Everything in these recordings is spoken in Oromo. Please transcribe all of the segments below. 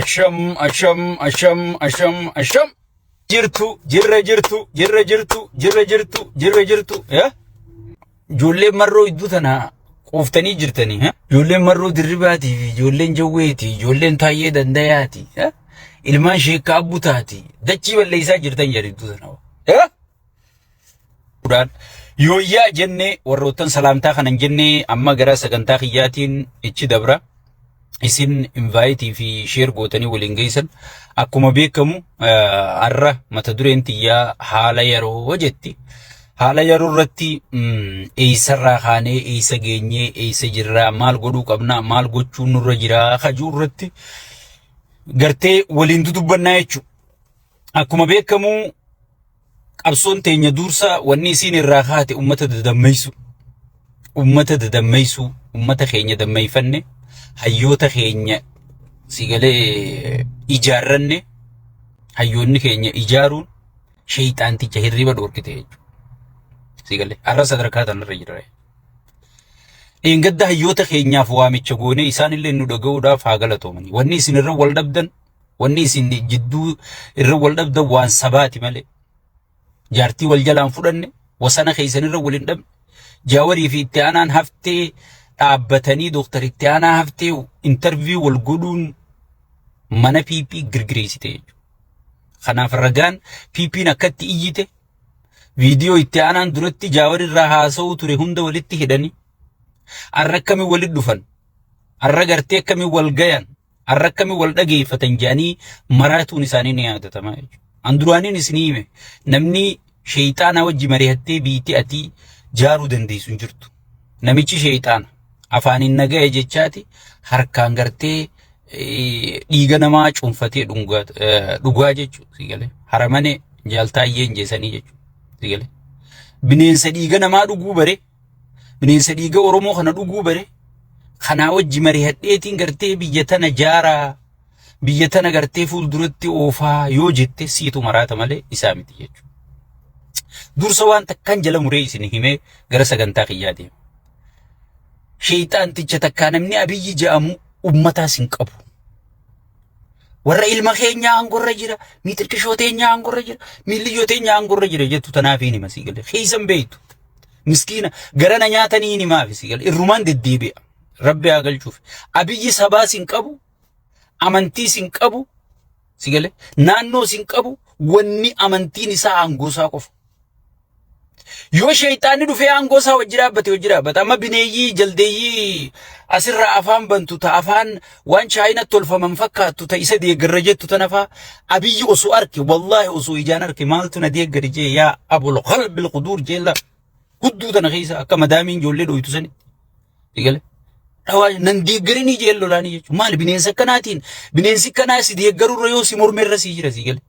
asham jirtu ya jolle marro idutana qoftani jirtani ha jolle marro dirribati fi jolle jawweeti jolle taayee dandayaati ha ilmaan sheekka abbutaati dachi balleeysaa jirtan jedhitutana ya quran yooyyaa jenne warroottan salaamtaa kanan jenne amma gara sagantaa xiyyaatiin ichi dabra isin invite fi share gootanii waliin geessan akkuma beekamu arra mata dureen tiyyaa haala yeroo jetti haala yeroo irratti eeysarraa kaanee eeysa geenyee eeysa jirraa maal godhuu qabna maal gochuu nurra jira kajuu irratti gartee waliin dudubbannaa jechuudha. Akkuma beekamu qabsoon teenya dursa wanni isin irraa kaate ummata dadammeessu ummata keenya dammeeyfanne hayyoota keenya sigalee ijaarranne hayyoonni keenya ijaaruun shayxaanticha hirriba dhorkite jechuudha. Sigalee arra sadarkaa tanarra jira. Engadda hayyoota keenyaaf waamicha goone isaan illee nu dhaga'uudhaaf haa galatoomani. Wanni isin irra wal dhabdan wanni isin jidduu irra wal dhabdan waan sabaati malee jaartii wal jalaan fudhanne wasana keessan irra wal hin dhabne jaawarii fi itti aanaan haftee dhaabbatanii dooktar itti aanaa haftee interview wal godhuun mana PP girgireessite jechuudha. Kanaaf ragaan PP'n akkatti iyyite viidiyoo itti aanaan duratti jaawarii irraa haasa'uu ture hunda walitti hidhanii arra akkamii walitti dhufan arra gartee akkamii wal gayan arra akkamii wal dhageeffatan jedhanii maraatuun isaanii ni yaadatama jechuudha. Anduraaniin isinii hime namni shayxaana wajji mari'attee biitii ati jaaruu dandeessu hin jirtu. Namichi shayxaana afaaniin nagaya jechaati harkaan gartee dhiiga namaa cuunfatee dhugaa jechuudha. Sigalee haramane jaaltaayyeen jeesanii jechuudha. Sigalee bineensa dhiiga namaa dhuguu bare bineensa dhiiga Oromoo kana dhuguu bare kanaa wajji mari'adheetiin gartee biyya tana jaaraa biyya tana gartee fuulduratti oofaa yoo jette siitu maraata malee isaa miti jechuudha. Dursa waan takkaan jala muree isin himee gara sagantaa kiyyaa deema. Shayxaanticha takkaa namni Abiyyi jedhamu ummataas hin qabu. Warra ilma keenya aangorra jira, miitirkishoo teenya aangorra jira, miilliyyoo teenya aangorra jira jettu tanaaf hin hima sigalee. Keessan beektu. Miskiina garana nyaatanii hin himaaf sigalee. Irrumaan deddeebi'a. Rabbi haa galchuuf. Abiyyi sabaas hin qabu. Amantiis hin qabu. Sigalee. Naannoos hin qabu. Wanni amantiin isaa aangoosaa qofa. Yoo shayxaanni dhufee aangoosaa wajji dhaabbate amma bineeyyii jaldeeyyii asirraa afaan bantu ta afaan waan chaayinatti tolfaman fakkaattu ta isa deeggarra jettu tanafaa Abiyyi osoo arke wallahi osoo ijaan arke maaltu na deeggari jee yaa abul qalbil qudur jeella hudduu tana keessa akka madaamiin ijoollee dhoytu sanitti. Sigalee. Dhawaa nan deeggarinii jeelloo laanii jechuudha. Maali bineensa akkanaatiin bineensi akkanaa si deeggarurra yoo si mormerra si jira sigalee.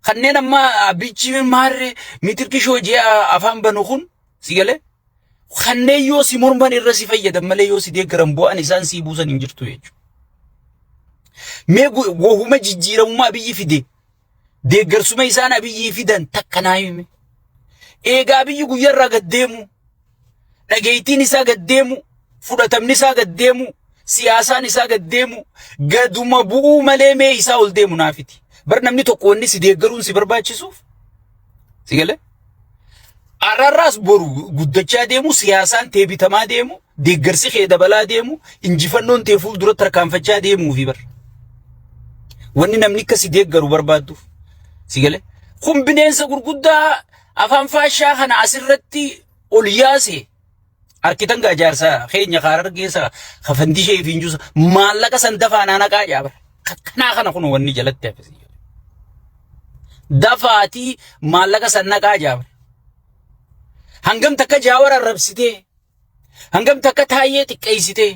Kanneen amma Abiyyi maarree miitirkishoo jee afaan banu kun sigalee kanneen yoo si morman irra si fayyadan malee yoo si deeggaran bu'aan isaan si buusan hin jirtu jechuudha. Mee wohuma jijjiiramummaa Abiyyi fide deeggarsuma isaan Abiyyi fidan takka naa hime. Eegaa Abiyyi guyyarraa gaddeemu dhageettiin isaa gaddeemu fudhatamni isaa gaddeemu siyaasaan isaa gaddeemu gaduma bu'uu malee mee isaa ol deemu naafiti. Bar namni tokko wanni si deeggaruun si barbaachisuuf sigalee ararraas boru guddachaa deemu siyaasaan teebitamaa deemu deeggarsi kee dabalaa deemu injifannoon tee fuuldura tarkaanfachaa deemuu fi bar wanni namni akka si deeggaru barbaadduuf sigalee kun bineensa gurguddaa afaan faashaa kana asirratti ol yaase arkitan gaajaarsa keenya Harar geessa kafandishee fi injusa maallaqa san dafaanaa naqaa jaabar kanaa kana kun wanni jalatti hafesi. Dafaati maallaqa sannaqaa jaabar. Hangam takka jaawara rabsitee, hangam takka taayyee xiqqeessitee,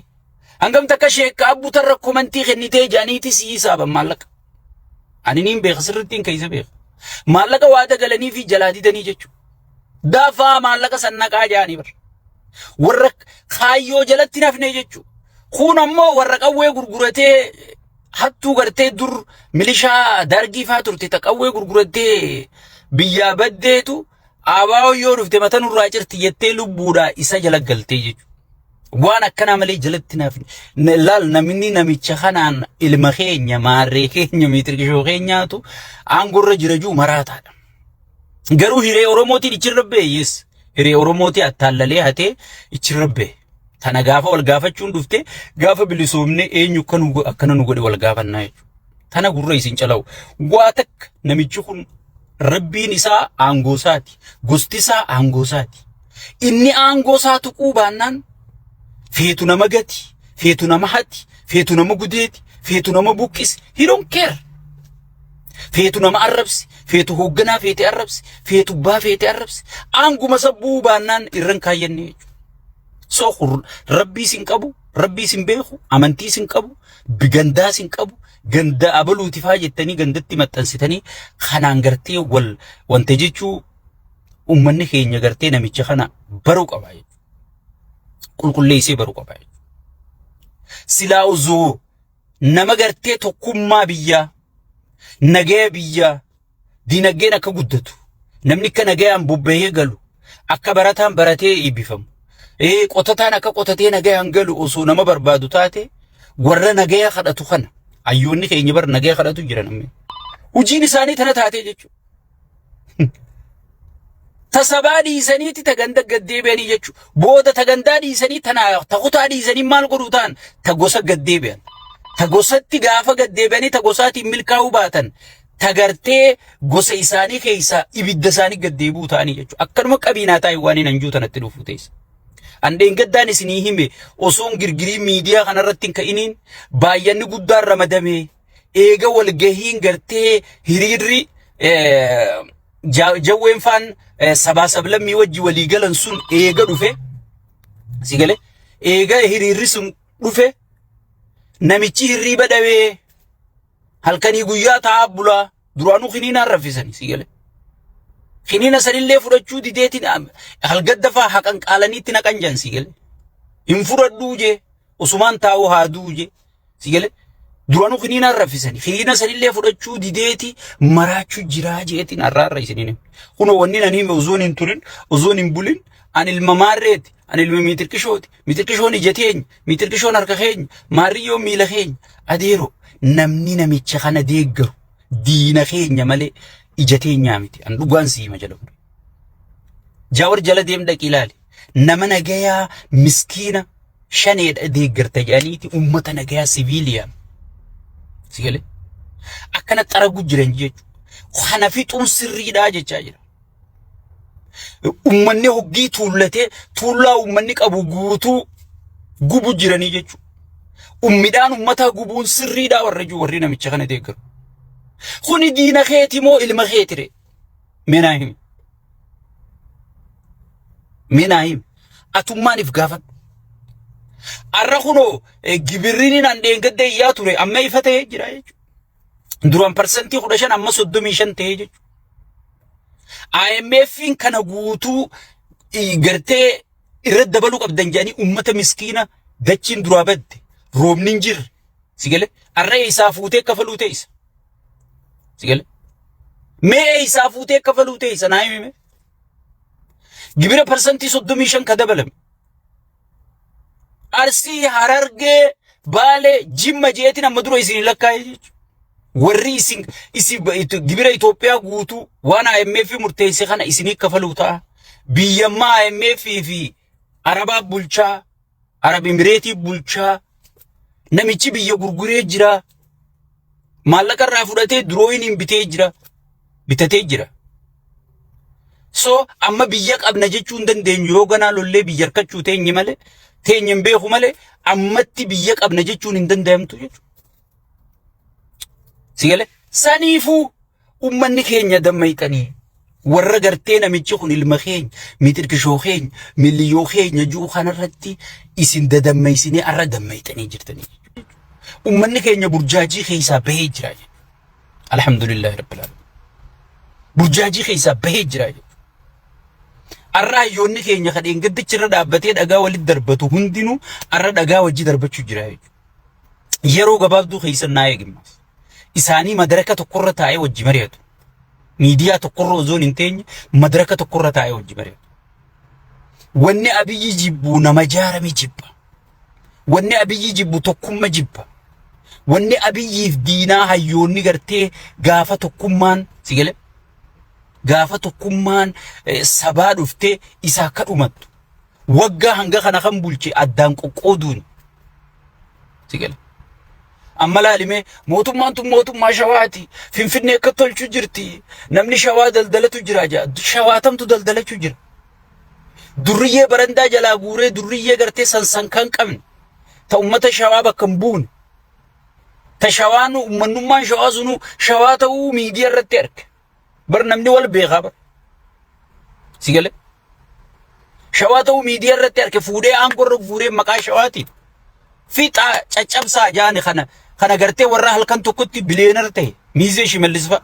hangam takka sheekka abbuutarra komantii kennitee jaaniiti si hisaaban maallaqa. Ani niin beeka sirrittiin keessa beeka. Maallaqa waada galanii fi jalaa didanii jechuudha. Dafaa maallaqa sannaqaa jaanii bar. Warra kaayyoo jalatti nafne jechuudha. Kun ammoo warra qawwee gurguratee hattuu gartee dur milishaa dargii faa turte taqawwee gurguratee biyyaa baddeetu abaa yoo dhufte mata nurraa cirti jettee lubbuudha isa jala galtee jechuudha. وانا كنا ملي جلتنا في لال نمني نميتش خنان المخينيا ماريكينيا ميتركشو خينياتو عنقر رجرجو مراتا قرو هيري أوروموتي يتشربه يس هيري أوروموتي أتالالي هاتي يتشربه تانا غافة والغافة چون دفته غافة بلسومني اين يكنو أكنا نغودي والغافة نايج تانا قرر يسين چلاو واتك نميتشو ربي نساء عنقوساتي قستساء عنقوساتي إني عنقوساتو قوبانان فيتو نما غتي فيتو نما حتي فيتو نما غديتي فيتو نما بوكيس he don't care فيتو نما عربس فيتو هوغنا فيتي عربس فيتو با فيتي عربس انغو مسبو بانان إرن كايني سو ربي سنقبو ربي سنبيخو امنتي سنقبو بغندا سنقبو غندا ابلو تفاجتني غندتي متنستني خنان غرتي وانتجيچو امني خينيا غرتي نميچ خنا برو قباي كل ليسي برو قباي سلاوزو نمغرتي توكما بيا نغي بيا دي نغينا كغدتو نمني كنغي ام بوبيه غلو اكبرتان برتي يبيفم قوتتان اكا قوتتي نغي انغلو اسو نما بربادو تاتي ور نغي خدتو خنا ايوني كيني بر نغي خدتو جيرن وجيني ساني تنتاتي جچو تسبادي سنيتي تغند غديبيني جچو بودا تغندادي سني تنا تغوتادي سني مال قروتان تغوسا غديبين تغوساتي غافا غديبيني تغوساتي ملكاو باتن تغرتي غوسا إساني كيسا إبدساني غديبو تاني جچو أكرم قبينا تايواني ننجو تنتلو فوتيس عندين قداني سنيهم أصون غرغري ميديا خنرتين كإنين بايان قدار رمدامي إيغا والغهين غرتي هريري جوين فان سبا سبلم يوجي وليغلن سن إيغا دوفي سيغلي إيغا هريري سن دوفي نميچي هريبا دوي halkani guyyaa taabula duranu khiniina rafisani sigale khiniina sanille fudachuu dideetin halgaddafa haqan qaalaniitti naqanjan sigale infuradu je usman taawu haaduje sigale duranu khiniina rafisani khiniina sanille fudachuu dideeti maraachu jiraajeetin arraarra isinine kuno wanni nani uzunin turin uzunin bulin an ilmamaret an ilmitirkishoni jeteeny mitirkishon harka keeny mariyo miila keeny adeero namni namicha kana deeggaru diina keenya malee ijateenya miti an dhugaan siima jedhamu jawar jala deem dhaqi ilaali nama nagayaa miskiina shaneedha deeggarta jedhaniiti ummata nagayaa siviiliyaa sigale akkana xaragu jiran jechu kana fixuun sirriidhaa jechaa jira ummanni hoggii tuullate tuullaa ummanni qabu guutuu gubu jiranii jechu ummidaan ummata gubuun sirriidhaa warraju warri namicha kana deeggaru kuni diina keeti moo ilma keetire menaahim atummaaniif gaafadhu arra kuno gibirriin an dheengadde iyyaa ture amma ifa ta'ee jira jechu duran parsantii 15 amma 35 ta'ee jechu IMFin kana guutuu gartee irra dabaluu qabdan jedhanii ummata miskiina dachiin duraa badde roobnin jirre sigale arra isaa fuutee kafaluu teessa sigale mee isaa fuutee kafaluu teessa naa himime gibira parsantii 35 ka dabalame Arsii Harargee Baalee Jimma jeetin amma dura isin lakkaa'ee jechuudha warri isin gibira Itoophiyaa guutuu waan IMF murteesse kana isinii kafaluu ta'a biyyammaa IMF fi Arabaa bulchaa Arab Emirates bulchaa namichi biyya gurguree jira maallaqa irraa fudhatee durooyin bitatee jira so amma biyya qabna jechuun dandeenyu yoo ganaa lollee biyya harkachuu teenye malee teenyen beeku malee ammatti biyya qabna jechuun hin danda'amtu jechuudha sigale saniifuu ummanni keenya dammayxanii warra gartee namichi kun ilma keenya mitirkishoo keenya miliyoo keenya juu kanarratti isin dadammaysinee arra dammayxanii jirtanii ummanni keenya burjaajii keessaa bahee jira alhamdulillah rabbil alamin burjaajii keessaa bahee jira arra hayyoonni keenya kadheen gaddichirra dhaabbatee dhagaa walitti darbatu hundinuu arra dhagaa wajji darbachuu jira yeroo gabaabduu keessa naa eegimmas isaanii madaraka tokkorra taa'ee wajji mari'atu miidiyaa tokkorra ozoon hin teenye madaraka tokkorra taa'ee wajji mari'atu wanni abiyyi jibbu nama jaarame jibba wanni abiyyi jibbu tokkumma jibba wanni abiyyiif diinaa hayyoonni gartee gaafa tokkummaan sigale gaafa tokkummaan sabaa dhuftee isa akka dhumattu waggaa hanga kana kan bulche addaan qoqqooduun sigale amma laalime mootummaan tun mootummaa shawaati finfinnee akka tolchu jirti namni shawaa daldalatu jira jaa shawaatamtu daldalachuu jira durriyyee barandaa jalaa guuree durriyyee gartee sansan kan qabne ta ummata shawaa bakka hin buune ta shawaan ummannummaan shawaa sunu shawaa ta'uu miidiyaa irratti arge bar namni wal beekaa bar sigale shawaa ta'uu miidiyaa irratti arge fuudhee aangorra guuree maqaa shawaatiin fiixaa caccabsaa jaani kana gartee warra halkan tokkotti bileenar ta'e miizee Shimallis fa'a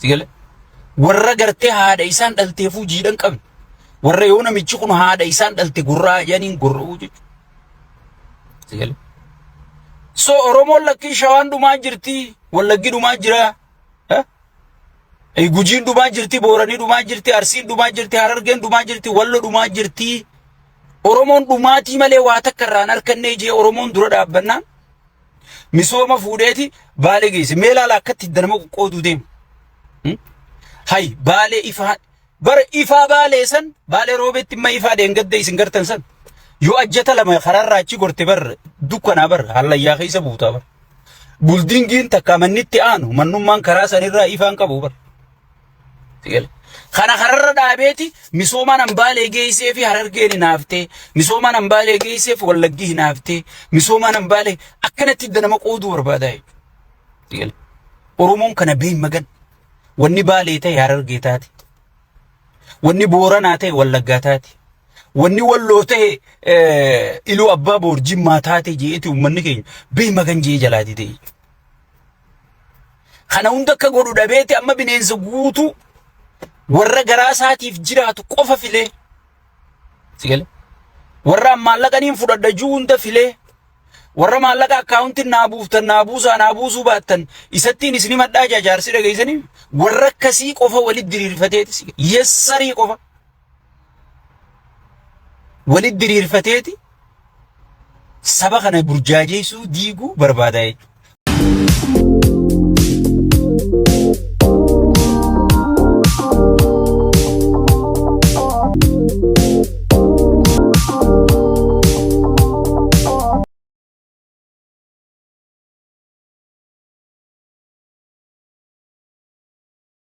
sigale warra gartee haadha isaan dhalteefuu jiidhan qabne warra yoo namichi kun haadha isaan dhalte gurraa janiin gurruu jechuudha sigale so Oromoon lakkii shawaan dhumaa jirti wallaggi dhumaa jira gujiin dhumaa jirti booranii dhumaa jirti arsiin dhumaa jirti harargeen dhumaa jirti wallo dhumaa jirti Oromoon dhumaatii malee waa takka irraan harkannee jee Oromoon dura dhaabbannaan misooma fuudheeti baalee geesse meelaala akkatti danama qoqqoodu deemu hay baalee ifaa bara ifaa baalee san baalee roobetti imma ifaa deengadde isin gartan san yoo ajjata lama kararraa achi gorte bar dukkanaa bar hallayyaa keessa buutaa bar buldingiin takka mannitti aanu mannummaan karaa sanirraa ifaan qabu bar sigale kana kararra dhaabeeti misoomaan hambaalee geessee fi harargeen hinaaftee misoomaan hambaalee geessee fi wallaggi hinaaftee misoomaan hambaalee akkanatti danama qooduu barbaadaa jechuudha sigale Oromoon kana beeyin magan wanni baalee ta'e harargee taate wanni booranaa ta'e wallaggaa taate wanni walloo ta'e iluu abbaa boor jimmaa taate jeeti ummanni keenya beeyin magan jee jalaati ta'e kana hunda akka godhu dhabeeti amma bineensa guutuu warra garaa isaatiif jiraatu qofa filee sigale warra maallaqaniin fudhadha juu hunda filee warra maallaqa akkaawuntiin naabuuftan naabuusaa naabuusuu baattan isattiin isni madhaa jaarsi dhageessanii warra akkasii qofa walit diriirfateeti yessarii qofa walit diriirfateeti saba kana burjaajeessuu diiguu barbaadaa jechuudha.